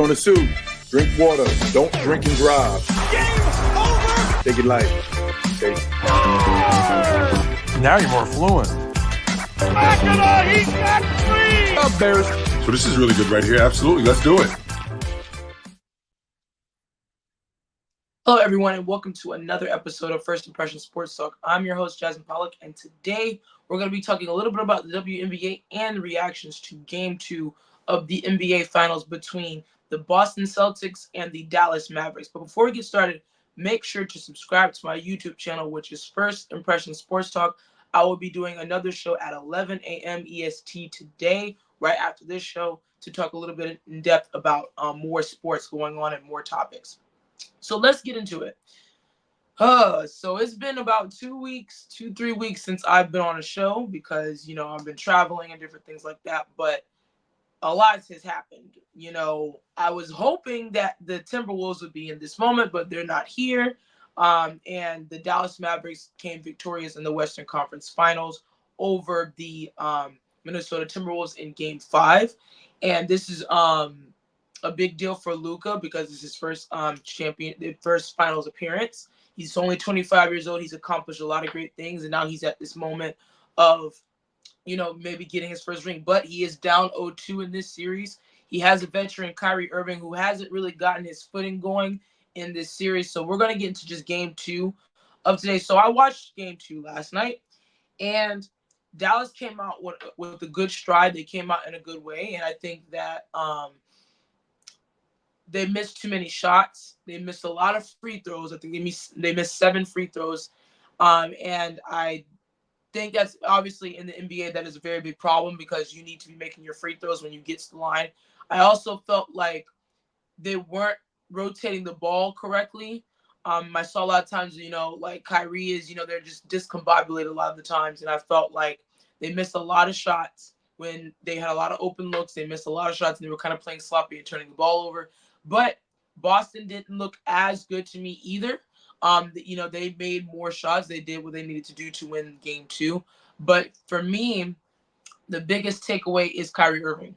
gonna sue. Drink water. Don't drink and drive. Game over. Take it light. Okay. Now you're more fluent. He's got three. Up, Bears. So this is really good right here. Absolutely. Let's do it. Hello, everyone, and welcome to another episode of First Impression Sports Talk. I'm your host, Jasmine Pollock, and today we're going to be talking a little bit about the WNBA and reactions to Game 2 of the NBA Finals between the Boston Celtics and the Dallas Mavericks. But before we get started, make sure to subscribe to my YouTube channel, which is First Impression Sports Talk. I will be doing another show at 11 a.m. EST today, right after this show, to talk a little bit in depth about more sports going on and more topics. So let's get into it. So it's been about 3 weeks since I've been on a show because, I've been traveling and different things like that. But a lot has happened. I was hoping that the Timberwolves would be in this moment, but they're not here. And the Dallas Mavericks came victorious in the Western Conference Finals over the Minnesota Timberwolves in Game 5. And this is a big deal for Luka because it's his first first finals appearance. He's only 25 years old. He's accomplished a lot of great things, and now he's at this moment of, maybe getting his first ring. But he is down 0-2 in this series. He has a veteran, Kyrie Irving, who hasn't really gotten his footing going in this series. So we're going to get into just Game 2 of today. So I watched Game 2 last night, and Dallas came out with a good stride. They came out in a good way, and I think that they missed too many shots. They missed a lot of free throws. I think they missed 7 free throws. And I think that's obviously in the NBA, that is a very big problem because you need to be making your free throws when you get to the line. I also felt like they weren't rotating the ball correctly. I saw a lot of times, like Kyrie is, they're just discombobulated a lot of the times. And I felt like they missed a lot of shots when they had a lot of open looks. They missed a lot of shots and they were kind of playing sloppy and turning the ball over. But Boston didn't look as good to me either. They made more shots. They did what they needed to do to win Game 2. But for me, the biggest takeaway is Kyrie Irving.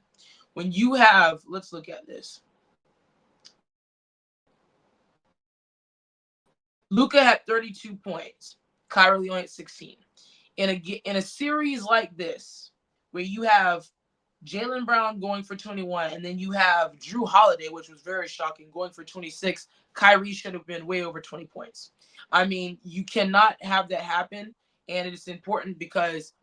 When you have, let's look at this. Luka had 32 points. Kyrie only had 16. In a series like this, where you have Jaylen Brown going for 21, and then you have Jrue Holiday, which was very shocking, going for 26. Kyrie should have been way over 20 points. I mean, you cannot have that happen, and it's important because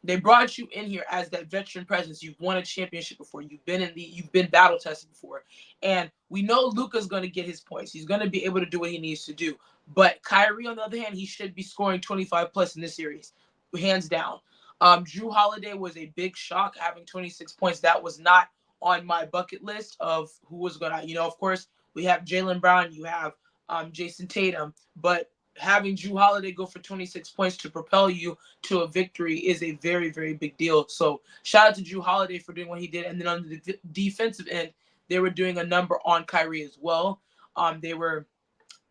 they brought you in here as that veteran presence. You've won a championship before. You've been battle tested before, and we know Luka's going to get his points. He's going to be able to do what he needs to do. But Kyrie, on the other hand, he should be scoring 25 plus in this series, hands down. Jrue Holiday was a big shock, having 26 points. That was not on my bucket list of who was going to, of course, we have Jaylen Brown, you have Jason Tatum, but having Jrue Holiday go for 26 points to propel you to a victory is a very, very big deal. So shout out to Jrue Holiday for doing what he did. And then on the defensive end, they were doing a number on Kyrie as well. They were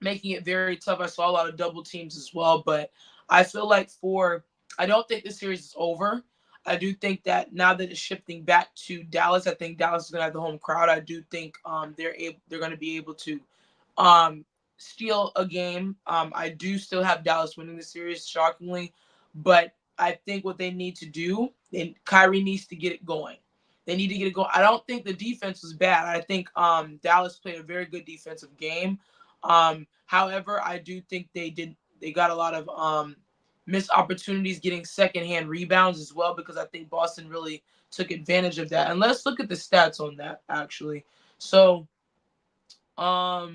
making it very tough. I saw a lot of double teams as well, but I feel like I don't think this series is over. I do think that now that it's shifting back to Dallas, I think Dallas is going to have the home crowd. I do think they're going to be able to steal a game. I do still have Dallas winning the series, shockingly, but I think what they need to do, and Kyrie needs to get it going. They need to get it going. I don't think the defense was bad. I think Dallas played a very good defensive game. However, I do think they got a lot of missed opportunities getting secondhand rebounds as well, because I think Boston really took advantage of that. And let's look at the stats on that, actually. So, so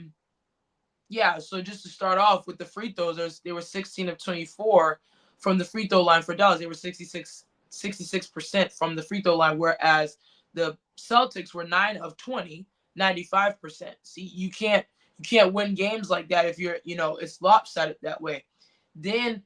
just to start off with the free throws, they were 16 of 24 from the free throw line for Dallas. They were 66% from the free throw line, whereas the Celtics were 9 of 20, 95%. See, you can't win games like that if you're, it's lopsided that way. Then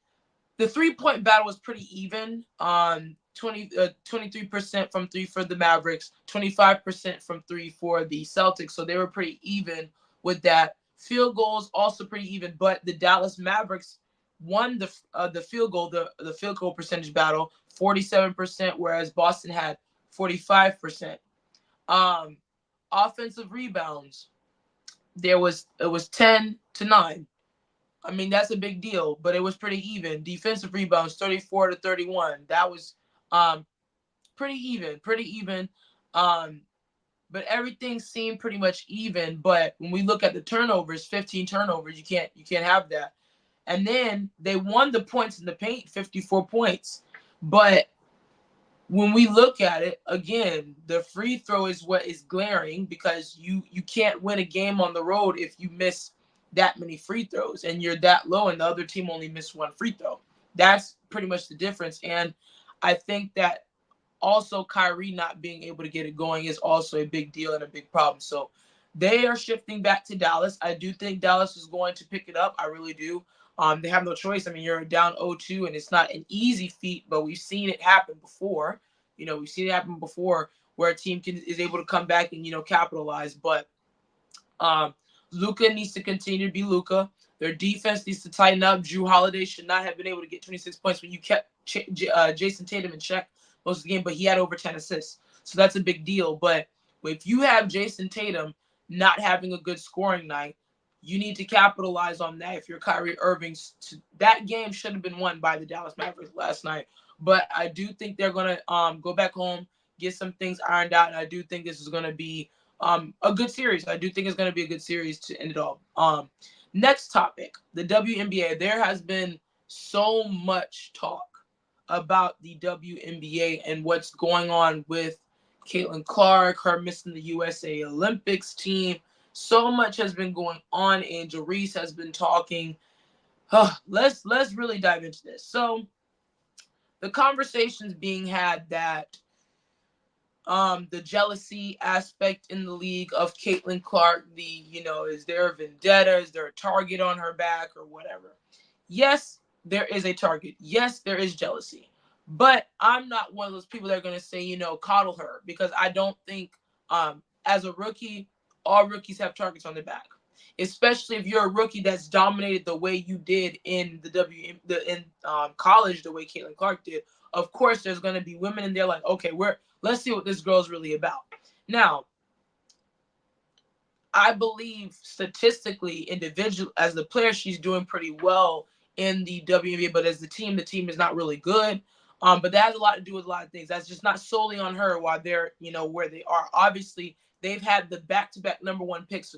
the three-point battle was pretty even. 23% from three for the Mavericks, 25% from three for the Celtics. So they were pretty even with that. Field goals also pretty even, but the Dallas Mavericks won the field goal percentage battle, 47%, whereas Boston had 45%. Offensive rebounds, it was 10-9. I mean, that's a big deal, but it was pretty even. Defensive rebounds, 34-31. That was pretty even. Um, but everything seemed pretty much even. But when we look at the turnovers, 15 turnovers, you can't have that. And then they won the points in the paint, 54 points. But when we look at it, again, the free throw is what is glaring, because you can't win a game on the road if you miss that many free throws and you're that low and the other team only missed one free throw. That's pretty much the difference. And I think that also Kyrie not being able to get it going is also a big deal and a big problem. So they are shifting back to Dallas. I do think Dallas is going to pick it up. I really do. They have no choice. I mean, you're down 0-2, and it's not an easy feat, but we've seen it happen before. We've seen it happen before where a team is able to come back and, capitalize. But Luka needs to continue to be Luka. Their defense needs to tighten up. Jrue Holiday should not have been able to get 26 points when you kept Jason Tatum in check most of the game, but he had over 10 assists. So that's a big deal. But if you have Jason Tatum not having a good scoring night, you need to capitalize on that. If you're Kyrie Irving, that game should have been won by the Dallas Mavericks last night. But I do think they're going to go back home, get some things ironed out, and I do think this is going to be a good series. I do think it's going to be a good series to end it all. Next topic, the WNBA. There has been so much talk about the WNBA and what's going on with Caitlin Clark, her missing the USA Olympics team. So much has been going on. Angel Reese has been talking. Let's really dive into this. So the conversations being had that the jealousy aspect in the league of Caitlin Clark, is there a vendetta? Is there a target on her back or whatever? Yes, there is a target. Yes, there is jealousy. But I'm not one of those people that are going to say, coddle her, because I don't think as a rookie, all rookies have targets on their back, especially if you're a rookie that's dominated the way you did in college, the way Caitlin Clark did. Of course, there's going to be women in there like, okay, let's see what this girl's really about. Now, I believe statistically, individual as the player, she's doing pretty well in the WNBA, but as the team is not really good. But that has a lot to do with a lot of things. That's just not solely on her while they're, where they are. Obviously, they've had the back-to-back number one picks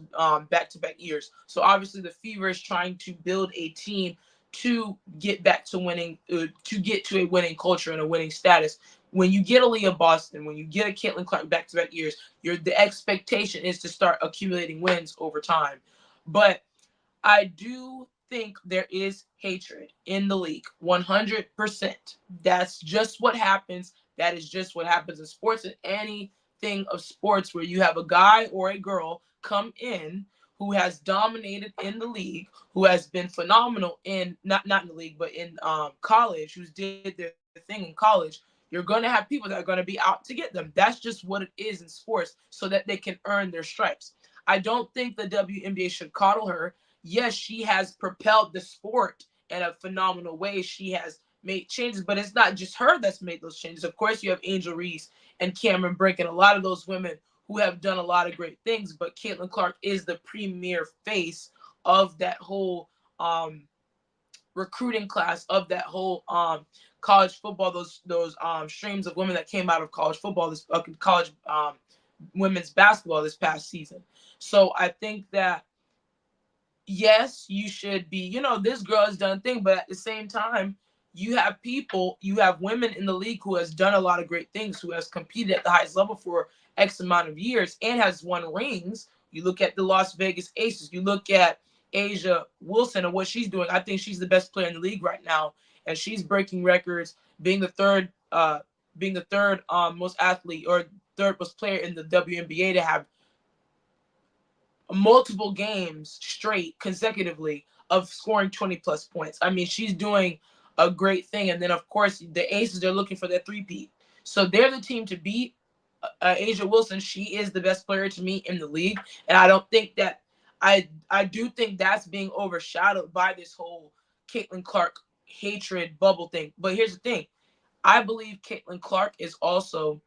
back-to-back years. So obviously the Fever is trying to build a team to get back to winning, to get to a winning culture and a winning status. When you get a Leah Boston, when you get a Caitlin Clark back-to-back years, the expectation is to start accumulating wins over time. But I do think there is hatred in the league, 100%. That's just what happens. That is just what happens in sports, and anything of sports where you have a guy or a girl come in who has dominated in the league, who has been phenomenal in not in the league, but in college, who's did their thing in college. You're going to have people that are going to be out to get them. That's just what it is in sports, so that they can earn their stripes. I don't think the WNBA should coddle her. Yes, she has propelled the sport in a phenomenal way. She has made changes, but it's not just her that's made those changes. Of course, you have Angel Reese and Cameron Brink and a lot of those women who have done a lot of great things, but Caitlin Clark is the premier face of that whole recruiting class, of that whole college football, those streams of women that came out of college football, this college women's basketball this past season. So I think that yes, you should be, this girl has done a thing, but at the same time, you have women in the league who has done a lot of great things, who has competed at the highest level for X amount of years and has won rings. You look at the Las Vegas Aces, you look at A'ja Wilson and what she's doing. I think she's the best player in the league right now, and she's breaking records, being the third most athlete or third most player in the WNBA to have multiple games straight consecutively of scoring 20 plus points. I mean, she's doing a great thing. And then of course the Aces are looking for their three-peat. So they're the team to beat. A'ja Wilson, she is the best player to me in the league. And I don't think that I do think that's being overshadowed by this whole Caitlin Clark hatred bubble thing. But here's the thing. I believe Caitlin Clark is also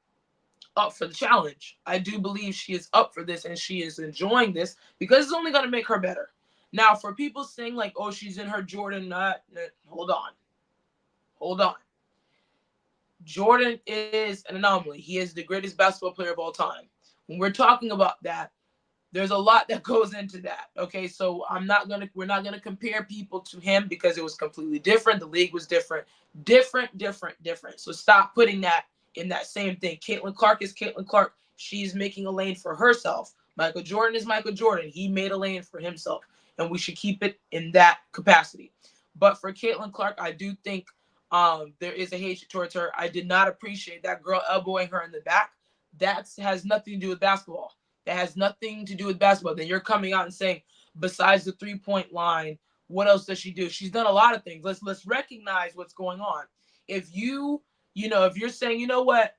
up for the challenge. I do believe she is up for this and she is enjoying this because it's only going to make her better. Now, for people saying like, oh, she's in her Jordan, hold on. Jordan is an anomaly. He is the greatest basketball player of all time. When we're talking about that, there's a lot that goes into that. Okay, so we're not gonna compare people to him because it was completely different. The league was different. So stop putting that in that same thing. Caitlin Clark is Caitlin Clark. She's making a lane for herself. Michael Jordan is Michael Jordan. He made a lane for himself, and we should keep it in that capacity. But for Caitlin Clark, I do think there is a hatred towards her. I did not appreciate that girl elbowing her in the back. That has nothing to do with basketball. That has nothing to do with basketball. Then you're coming out and saying, besides the 3-point line, what else does she do? She's done a lot of things. Let's recognize what's going on. If if you're saying, you know what,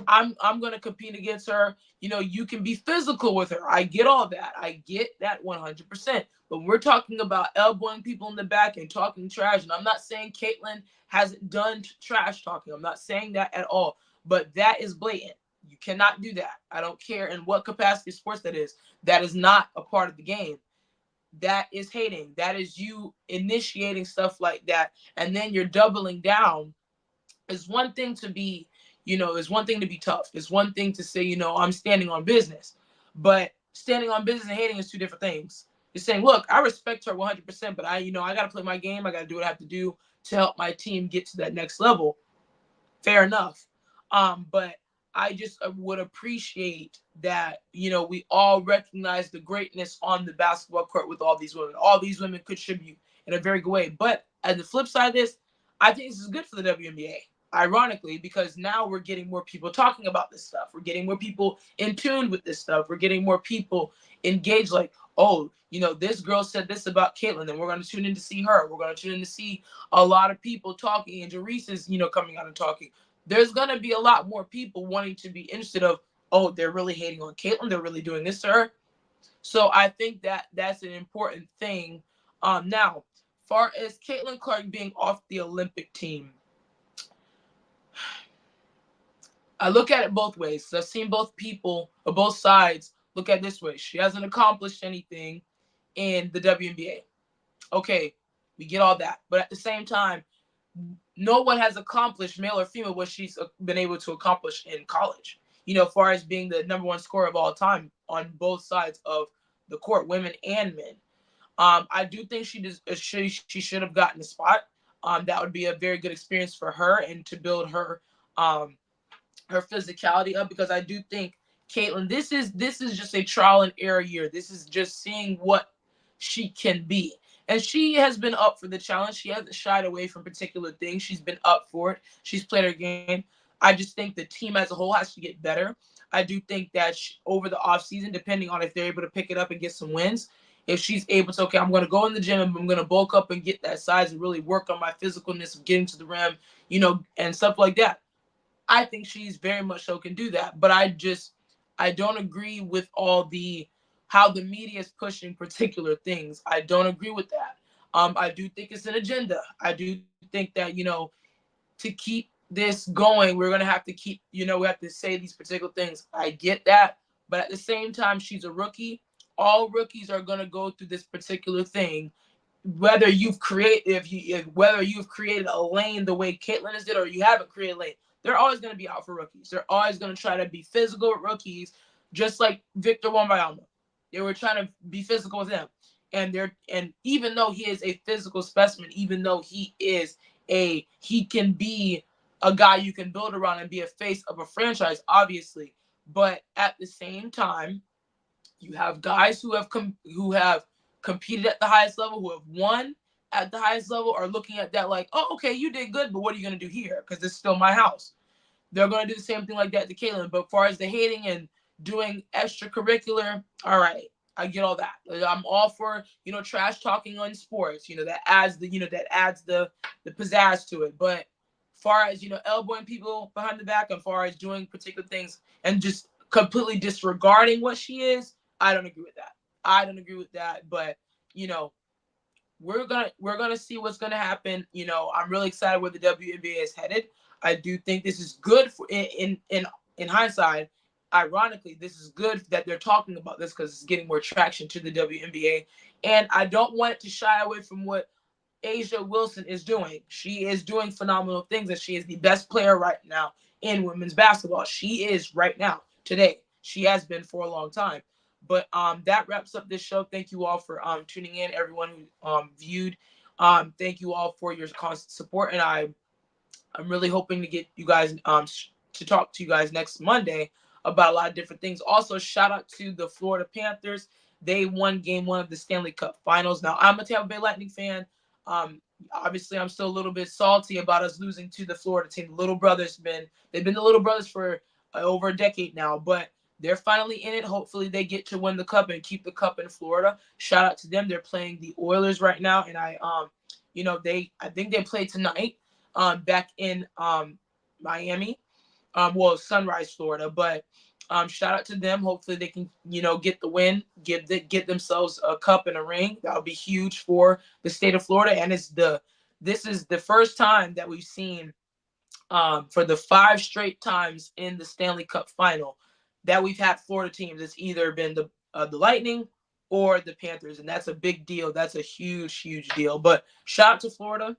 I'm gonna compete against her, you can be physical with her. I get all that. I get that 100%. But we're talking about elbowing people in the back and talking trash. And I'm not saying Caitlin hasn't done trash talking. I'm not saying that at all. But that is blatant. You cannot do that. I don't care in what capacity of sports that is. That is not a part of the game. That is hating. That is you initiating stuff like that. And then you're doubling down. It's one thing to be, it's one thing to be tough. It's one thing to say, I'm standing on business. But standing on business and hating is two different things. You're saying, look, I respect her 100%, but I got to play my game. I got to do what I have to do to help my team get to that next level. Fair enough. But I just would appreciate that, we all recognize the greatness on the basketball court with all these women. All these women contribute in a very good way. But at the flip side of this, I think this is good for the WNBA, ironically, because now we're getting more people talking about this stuff. We're getting more people in tune with this stuff. We're getting more people engaged like, oh, this girl said this about Caitlin, and we're going to tune in to see her. We're going to tune in to see a lot of people talking, and Jerice is, coming out and talking. There's going to be a lot more people wanting to be interested of, oh, they're really hating on Caitlin. They're really doing this to her. So I think that that's an important thing. Now, far as Caitlin Clark being off the Olympic team, I look at it both ways. I've seen both people or both sides look at it this way. She hasn't accomplished anything in the WNBA. Okay, we get all that. But at the same time, no one has accomplished, male or female, what she's been able to accomplish in college. As far as being the number one scorer of all time on both sides of the court, women and men. I do think she should have gotten a spot. That would be a very good experience for her and to build her physicality up, because I do think Caitlin, this is just a trial and error year. This is just seeing what she can be. And she has been up for the challenge. She hasn't shied away from particular things. She's been up for it. She's played her game. I just think the team as a whole has to get better. I do think that over the offseason, depending on if they're able to pick it up and get some wins, if she's able to, okay, I'm going to go in the gym and I'm going to bulk up and get that size and really work on my physicalness of getting to the rim, and stuff like that. I think she's very much so can do that. But I don't agree with all how the media is pushing particular things. I don't agree with that. I do think it's an agenda. I do think that, to keep this going, we're going to have to keep, we have to say these particular things. I get that. But at the same time, she's a rookie. All rookies are going to go through this particular thing. Whether you've created a lane the way Caitlin has did, or you haven't created a lane, they're always going to be out for rookies. They're always going to try to be physical with rookies, just like Victor Wembanyama. They were trying to be physical with him. And even though he is a physical specimen, even though he can be a guy you can build around and be a face of a franchise, obviously. But at the same time, you have guys who have competed at the highest level, who have won at the highest level, are looking at that like, oh, okay, you did good, but what are you going to do here? Because it's still my house. They're going to do the same thing like that to Caitlin. But as far as the hating and doing extracurricular, all right, I get all that. I'm all for, trash talking on sports, that adds the pizzazz to it. But far as, elbowing people behind the back, and far as doing particular things and just completely disregarding what she is, I don't agree with that. But, we're gonna see what's gonna happen. I'm really excited where the WNBA is headed. I do think this is good for in hindsight. ironically, this is good that they're talking about this because it's getting more traction to the WNBA. And I don't want to shy away from what Asia Wilson is doing. She is doing phenomenal things, and she is the best player right now in women's basketball. She is right now, today. She has been for a long time. But that wraps up this show. Thank you all for tuning in, everyone who viewed. Thank you all for your constant support, and I'm really hoping to get you guys to talk to you guys next Monday about a lot of different things. Also, shout out to the Florida Panthers. They won Game 1 of the Stanley Cup Finals. Now, I'm a Tampa Bay Lightning fan. Obviously, I'm still a little bit salty about us losing to the Florida team. The Little Brothers they've been the Little Brothers for over a decade now, but they're finally in it. Hopefully, they get to win the cup and keep the cup in Florida. Shout out to them. They're playing the Oilers right now, and I think they play tonight. Back in Miami, Sunrise, Florida. But shout out to them. Hopefully they can, get the win, get themselves a cup and a ring. That would be huge for the state of Florida. And this is the first time that we've seen for the 5 straight times in the Stanley Cup final that we've had Florida teams. It's either been the Lightning or the Panthers, and that's a big deal. That's a huge, huge deal. But shout out to Florida.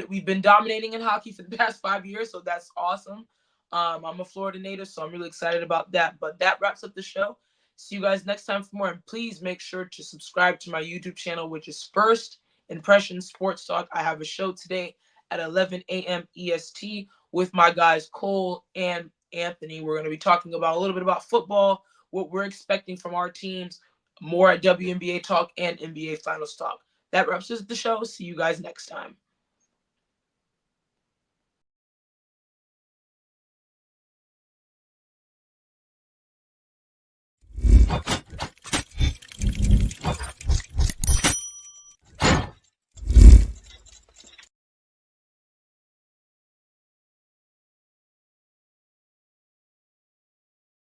We've been dominating in hockey for the past 5 years, so that's awesome. I'm a Florida native, so I'm really excited about that. But that wraps up the show. See you guys next time for more. And please make sure to subscribe to my YouTube channel, which is First Impression Sports Talk. I have a show today at 11 a.m. EST with my guys Cole and Anthony. We're going to be talking about a little bit about football, what we're expecting from our teams, more at WNBA Talk and NBA Finals Talk. That wraps up the show. See you guys next time.